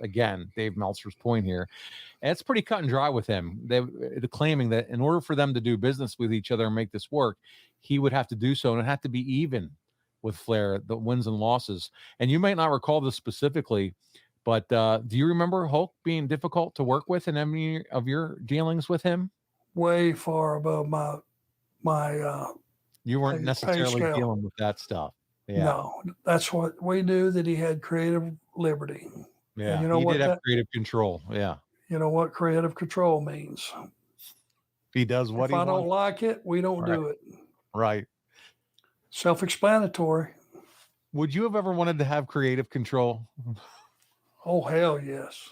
again, Dave Meltzer's point here. And it's pretty cut and dry with him. They're claiming that in order for them to do business with each other and make this work, he would have to do so, and it had to be even with Flair, the wins and losses. And you might not recall this specifically, but do you remember Hulk being difficult to work with in any of your dealings with him? Way far above my you weren't necessarily dealing with that stuff. Yeah. No, that's what we knew, that he had creative liberty. Yeah, and you know he did have creative control. Yeah. You know what creative control means. He does what if he wants. If I don't like it, we don't do it. Right. Self-explanatory. Would you have ever wanted to have creative control? Oh, hell yes.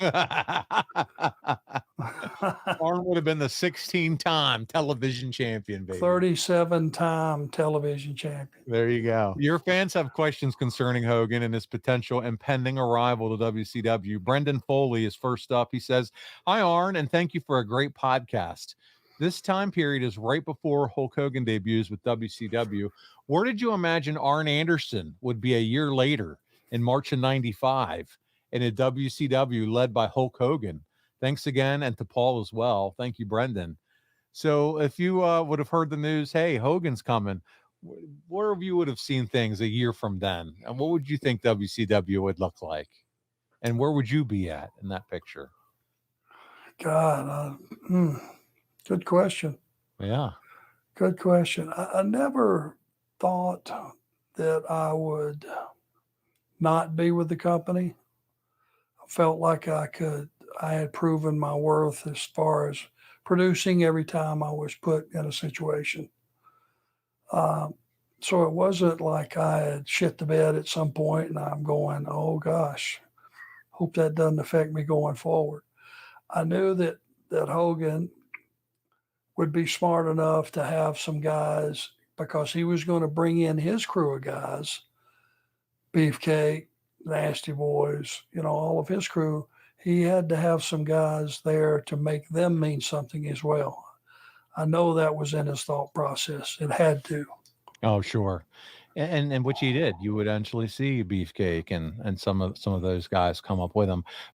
Arn would have been the 16-time television champion, baby. 37-time television champion. There you go. Your fans have questions concerning Hogan and his potential impending arrival to WCW. Brendan Foley is first up. He says, "Hi, Arn, and thank you for a great podcast. This time period is right before Hulk Hogan debuts with WCW. Where did you imagine Arn Anderson would be a year later in March of 95 in a WCW led by Hulk Hogan? Thanks again, and to Paul as well. Thank you, Brendan." So if you would have heard the news, hey, Hogan's coming, where you would have seen things a year from then? And what would you think WCW would look like? And where would you be at in that picture? God, good question. Yeah. Good question. I never thought that I would not be with the company. I felt like I had proven my worth as far as producing every time I was put in a situation. So it wasn't like I had shit the bed at some point and I'm going, oh gosh, hope that doesn't affect me going forward. I knew that Hogan would be smart enough to have some guys, because he was going to bring in his crew of guys, Beefcake, Nasty Boys, all of his crew. He had to have some guys there to make them mean something as well. I know that was in his thought process. It had to. Oh, sure. And which he did. You would eventually see Beefcake and some of those guys come up with him.